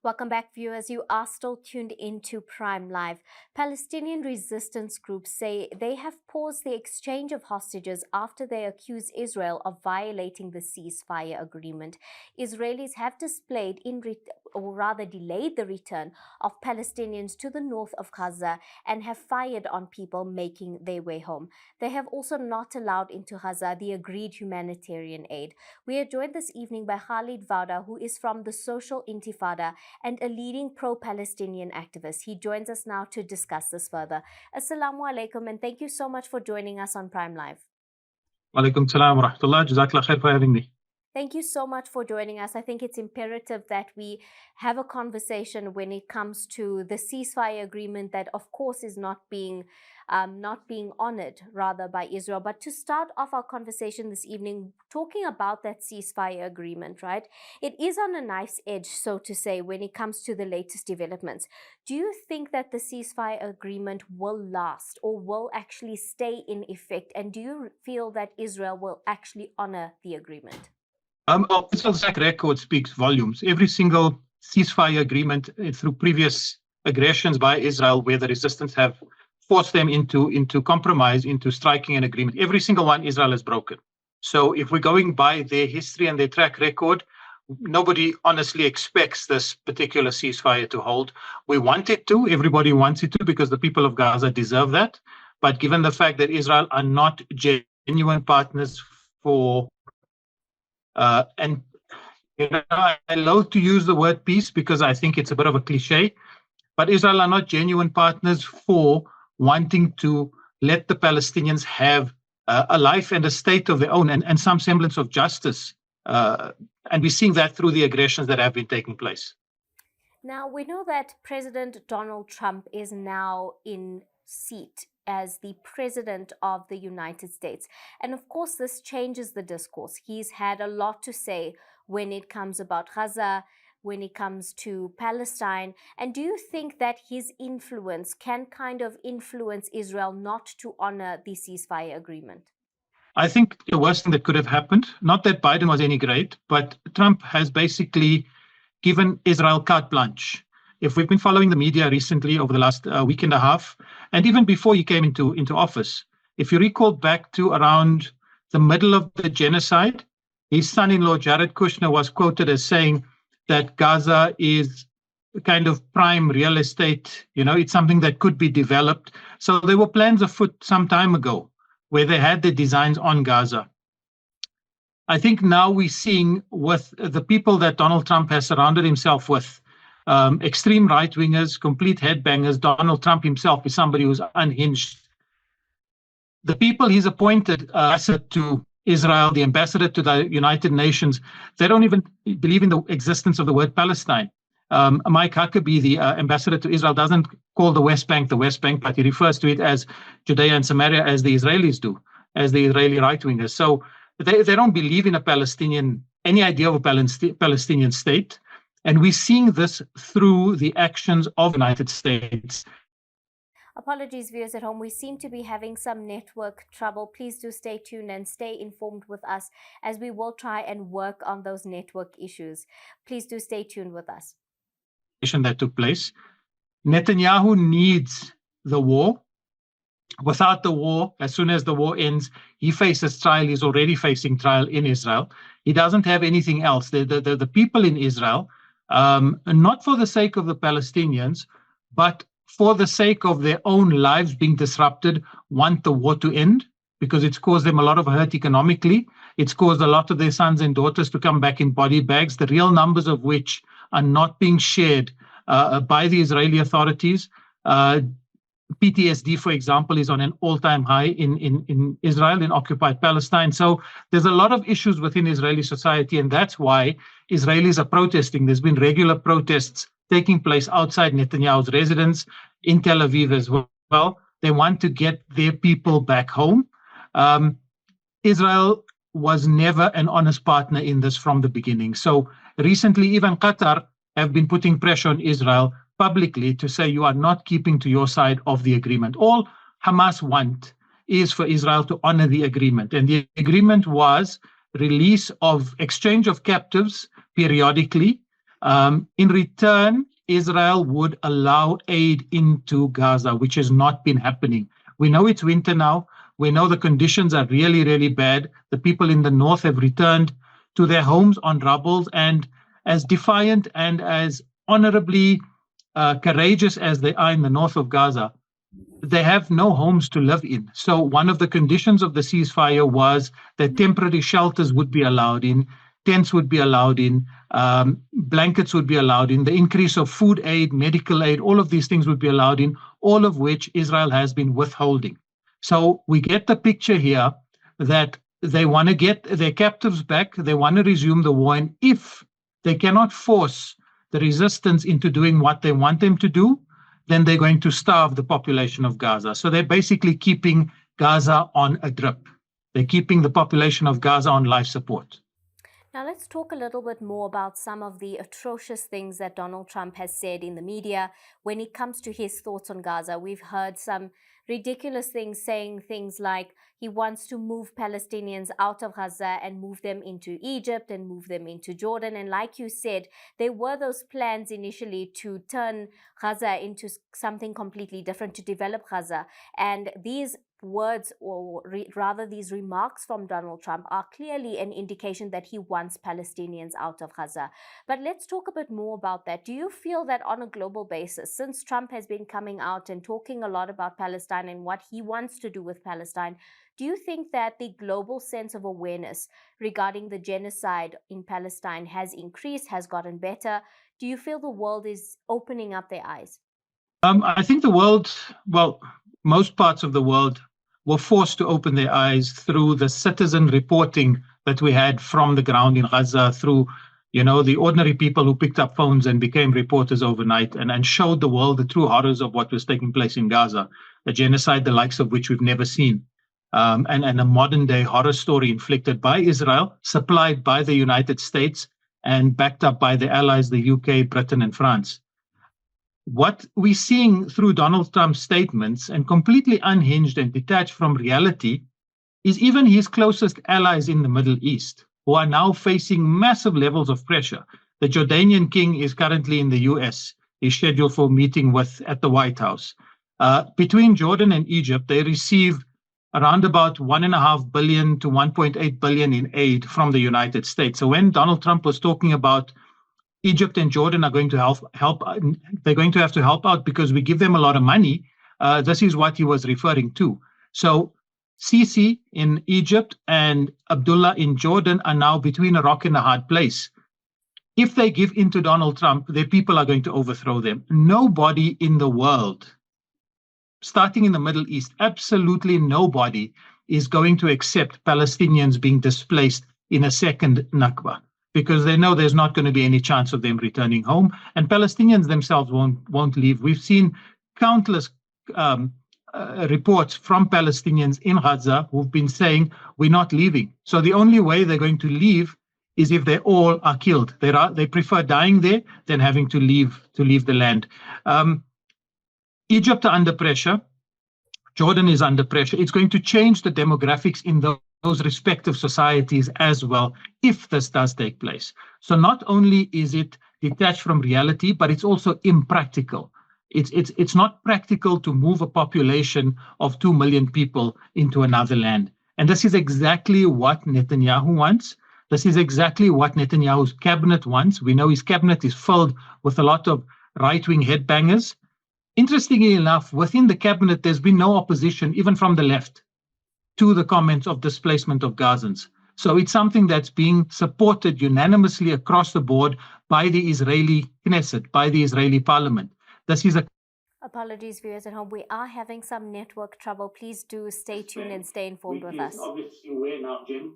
Welcome back, viewers. You are still tuned into Prime Live. Palestinian resistance groups say they have paused the exchange of hostages after they accuse Israel of violating the ceasefire agreement. Israelis have delayed the return of Palestinians to the north of Gaza and have fired on people making their way home. They have also not allowed into Gaza the agreed humanitarian aid. We are joined this evening by Khalid Vawda, who is from the Social Intifada and a leading pro-Palestinian activist. He joins us now to discuss this further. Assalamu alaikum, and thank you so much for joining us on Prime Live. Walaikum salam wa rahmatullah. Jazakallah khair for having me. Thank you so much for joining us. I think it's imperative that we have a conversation when it comes to the ceasefire agreement that, of course, is not being honored rather by Israel. But to start off our conversation this evening, talking about that ceasefire agreement, right? It is on a knife's edge, so to say, when it comes to the latest developments. Do you think that the ceasefire agreement will last or will actually stay in effect? And do you feel that Israel will actually honor the agreement? Israel's track record speaks volumes. Every single ceasefire agreement through previous aggressions by Israel, where the resistance have forced them into compromise, into striking an agreement, every single one Israel has broken. So if we're going by their history and their track record, nobody honestly expects this particular ceasefire to hold. We want it to, everybody wants it to, because the people of Gaza deserve that. But given the fact that Israel are not genuine partners for and I love to use the word peace because I think it's a bit of a cliche, but Israel are not genuine partners for wanting to let the Palestinians have a life and a state of their own and some semblance of justice. And we're seeing that through the aggressions that have been taking place. Now, we know that President Donald Trump is now in seat as the president of the United States. And of course, this changes the discourse. He's had a lot to say when it comes about Gaza, when it comes to Palestine. And do you think that his influence can kind of influence Israel not to honor the ceasefire agreement? I think the worst thing that could have happened, not that Biden was any great, but Trump has basically given Israel carte blanche. If we've been following the media recently over the last week and a half, and even before he came into office, if you recall back to around the middle of the genocide, his son-in-law, Jared Kushner, was quoted as saying that Gaza is kind of prime real estate. You know, it's something that could be developed. So there were plans afoot some time ago where they had the designs on Gaza. I think now we're seeing with the people that Donald Trump has surrounded himself with, extreme right-wingers, complete headbangers. Donald Trump himself is somebody who's unhinged. The people he's appointed to Israel, the ambassador to the United Nations, they don't even believe in the existence of the word Palestine. Mike Huckabee, the ambassador to Israel, doesn't call the West Bank, but he refers to it as Judea and Samaria, as the Israelis do, as the Israeli right-wingers. So they don't believe in any idea of a Palestinian state. And we're seeing this through the actions of the United States. Apologies, viewers at home. We seem to be having some network trouble. Please do stay tuned and stay informed with us as we will try and work on those network issues. Please do stay tuned with us. That took place. Netanyahu needs the war. Without the war, as soon as the war ends, he faces trial. He's already facing trial in Israel. He doesn't have anything else. The people in Israel, not for the sake of the Palestinians, but for the sake of their own lives being disrupted, want the war to end because it's caused them a lot of hurt economically. It's caused a lot of their sons and daughters to come back in body bags, the real numbers of which are not being shared by the Israeli authorities. PTSD, for example, is on an all-time high in Israel, in occupied Palestine. So there's a lot of issues within Israeli society, and that's why Israelis are protesting. There's been regular protests taking place outside Netanyahu's residence in Tel Aviv as well. They want to get their people back home. Israel was never an honest partner in this from the beginning. So recently, even Qatar have been putting pressure on Israel publicly to say you are not keeping to your side of the agreement. All Hamas want is for Israel to honor the agreement. And the agreement was exchange of captives periodically, In return, Israel would allow aid into Gaza, which has not been happening. We know it's winter now. We know the conditions are really, really bad. The people in the north have returned to their homes on rubbles, and as defiant and as honorably courageous as they are in the north of Gaza, they have no homes to live in. So one of the conditions of the ceasefire was that temporary shelters would be allowed in, tents would be allowed in, blankets would be allowed in, the increase of food aid, medical aid, all of these things would be allowed in, all of which Israel has been withholding. So we get the picture here that they want to get their captives back, they want to resume the war, and if they cannot force the resistance into doing what they want them to do, then they're going to starve the population of Gaza. So they're basically keeping Gaza on a drip. They're keeping the population of Gaza on life support. Now, let's talk a little bit more about some of the atrocious things that Donald Trump has said in the media when it comes to his thoughts on Gaza. We've heard some ridiculous things, saying things like he wants to move Palestinians out of Gaza and move them into Egypt and move them into Jordan. And like you said, there were those plans initially to turn Gaza into something completely different, to develop Gaza. And these words, or rather these remarks from Donald Trump, are clearly an indication that he wants Palestinians out of Gaza. But let's talk a bit more about that. Do you feel that on a global basis, since Trump has been coming out and talking a lot about Palestine and what he wants to do with Palestine, do you think that the global sense of awareness regarding the genocide in Palestine has increased, has gotten better? Do you feel the world is opening up their eyes? I think the world, well, most parts of the world were forced to open their eyes through the citizen reporting that we had from the ground in Gaza, through, the ordinary people who picked up phones and became reporters overnight and showed the world the true horrors of what was taking place in Gaza, a genocide the likes of which we've never seen. And a modern day horror story inflicted by Israel, supplied by the United States, and backed up by the allies, the UK, Britain, and France. What we're seeing through Donald Trump's statements, and completely unhinged and detached from reality, is even his closest allies in the Middle East, who are now facing massive levels of pressure. The Jordanian king is currently in the US. He's scheduled for a meeting at the White House. Between Jordan and Egypt, they receive around about $1.5 billion to $1.8 billion in aid from the United States. So when Donald Trump was talking about Egypt and Jordan are going to help. They're going to have to help out because we give them a lot of money. This is what he was referring to. So Sisi in Egypt and Abdullah in Jordan are now between a rock and a hard place. If they give in to Donald Trump, their people are going to overthrow them. Nobody in the world, starting in the Middle East, absolutely nobody is going to accept Palestinians being displaced in a second Nakba, because they know there's not going to be any chance of them returning home, and Palestinians themselves won't leave. We've seen countless reports from Palestinians in Gaza who've been saying we're not leaving. So the only way they're going to leave is if they all are killed. They prefer dying there than having to leave the land. Egypt are under pressure. Jordan is under pressure. It's going to change the demographics in those respective societies as well, if this does take place. So not only is it detached from reality, but it's also impractical. It's not practical to move a population of 2 million people into another land. And this is exactly what Netanyahu wants. This is exactly what Netanyahu's cabinet wants. We know his cabinet is filled with a lot of right-wing headbangers. Interestingly enough, within the cabinet, there's been no opposition, even from the left, to the comments of displacement of Gazans. So it's something that's being supported unanimously across the board by the Israeli Knesset, by the Israeli parliament. This is a... Apologies, viewers at home. We are having some network trouble. Please do stay tuned and stay informed with us. Obviously, where now, Jim?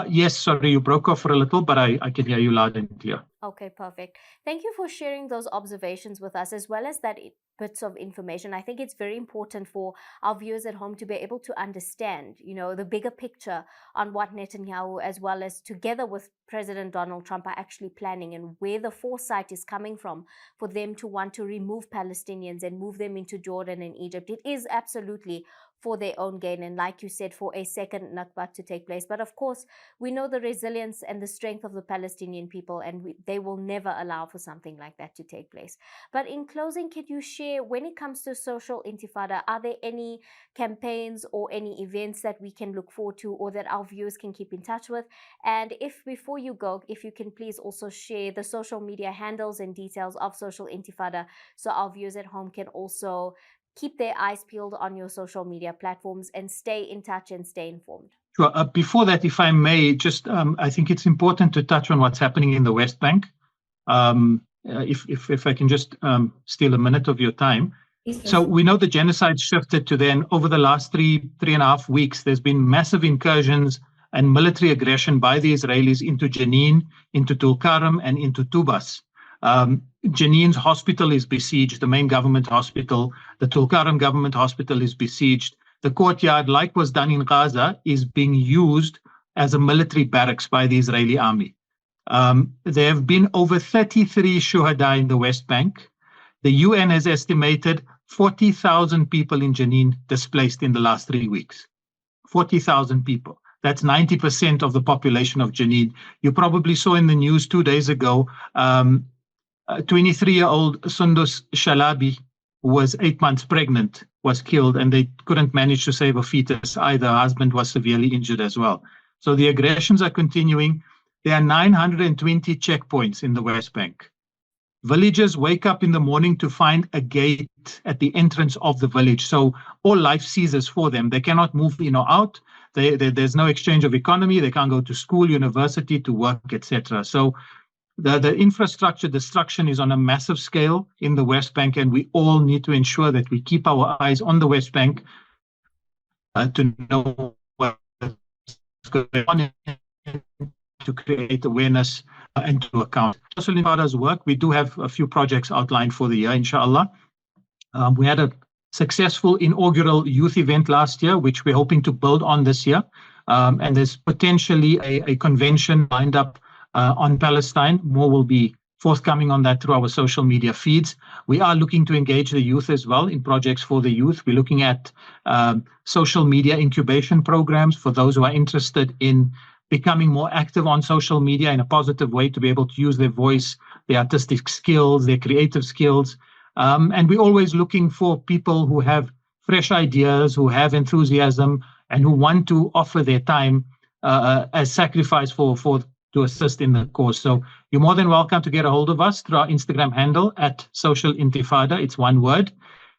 Yes, sorry, you broke off for a little, but I can hear you loud and clear. Okay, perfect. Thank you for sharing those observations with us, as well as that bits of information. I think it's very important for our viewers at home to be able to understand, the bigger picture on what Netanyahu, as well as together with President Donald Trump, are actually planning, and where the foresight is coming from for them to want to remove Palestinians and move them into Jordan and Egypt. It is absolutely for their own gain, and like you said, for a second Nakba to take place. But of course, we know the resilience and the strength of the Palestinian people, and they will never allow for something like that to take place. But in closing, can you share, when it comes to Social Intifada, are there any campaigns or any events that we can look forward to, or that our viewers can keep in touch with? And if, before you go, if you can please also share the social media handles and details of Social Intifada, so our viewers at home can also keep their eyes peeled on your social media platforms and stay in touch and stay informed. Sure. Before that, if I may, just I think it's important to touch on what's happening in the West Bank. If I can just steal a minute of your time. So we know the genocide shifted to then, over the last three and a half weeks, there's been massive incursions and military aggression by the Israelis into Jenin, into Tulkarm, and into Tubas. Jenin's hospital is besieged, the main government hospital. The Tulkarm government hospital is besieged. The courtyard, like was done in Gaza, is being used as a military barracks by the Israeli army. There have been over 33 shuhada in the West Bank. The UN has estimated 40,000 people in Jenin displaced in the last 3 weeks. 40,000 people. That's 90% of the population of Jenin. You probably saw in the news 2 days ago, 23-year-old Sundus Shalabi, who was 8 months pregnant, was killed, and they couldn't manage to save a fetus either. Her husband was severely injured as well. So the aggressions are continuing. There are 920 checkpoints in the West Bank. Villagers wake up in the morning to find a gate at the entrance of the village. So all life ceases for them. They cannot move in or out. There's no exchange of economy. They can't go to school, university, to work, etc. So the infrastructure destruction is on a massive scale in the West Bank, and we all need to ensure that we keep our eyes on the West Bank to know what's going on, to create awareness and to account. Social Intifada's work, we do have a few projects outlined for the year, inshallah. We had a successful inaugural youth event last year, which we're hoping to build on this year. And there's potentially a convention lined up on Palestine. More will be forthcoming on that through our social media feeds. We are looking to engage the youth as well in projects for the youth. We're looking at social media incubation programs for those who are interested in becoming more active on social media in a positive way, to be able to use their voice, their artistic skills, their creative skills. And we're always looking for people who have fresh ideas, who have enthusiasm, and who want to offer their time as sacrifice to assist in the cause. So you're more than welcome to get a hold of us through our Instagram handle at Social Intifada. It's one word.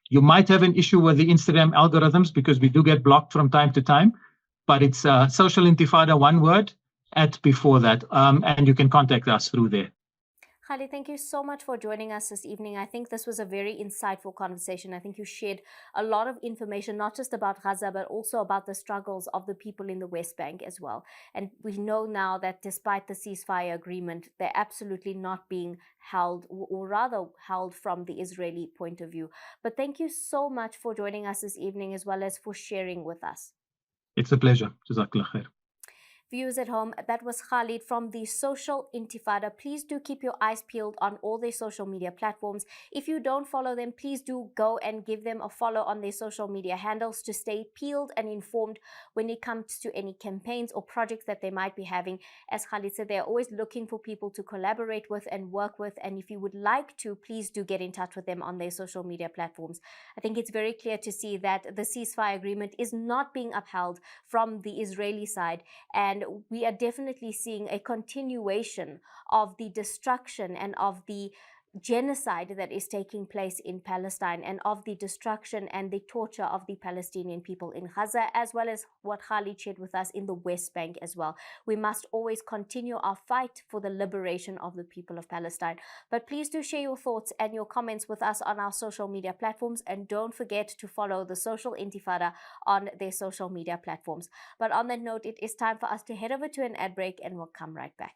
You might have an issue with the Instagram algorithms because we do get blocked from time to time, but it's Social Intifada, one word, at before that. And you can contact us through there. Khalid, thank you so much for joining us this evening. I think this was a very insightful conversation. I think you shared a lot of information, not just about Gaza, but also about the struggles of the people in the West Bank as well. And we know now that despite the ceasefire agreement, they're absolutely not being held, or rather held from the Israeli point of view. But thank you so much for joining us this evening, as well as for sharing with us. It's a pleasure. Jazakallah khair. Viewers at home, that was Khalid from the Social Intifada. Please do keep your eyes peeled on all their social media platforms. If you don't follow them, please do go and give them a follow on their social media handles to stay peeled and informed when it comes to any campaigns or projects that they might be having. As Khalid said, they're always looking for people to collaborate with and work with. And if you would like to, please do get in touch with them on their social media platforms. I think it's very clear to see that the ceasefire agreement is not being upheld from the Israeli side, and we are definitely seeing a continuation of the destruction and of the genocide that is taking place in Palestine, and of the destruction and the torture of the Palestinian people in Gaza, as well as what Khalid shared with us in the West Bank as well. We must always continue our fight for the liberation of the people of Palestine. But please do share your thoughts and your comments with us on our social media platforms, and don't forget to follow the Social Intifada on their social media platforms. But on that note, it is time for us to head over to an ad break, and we'll come right back.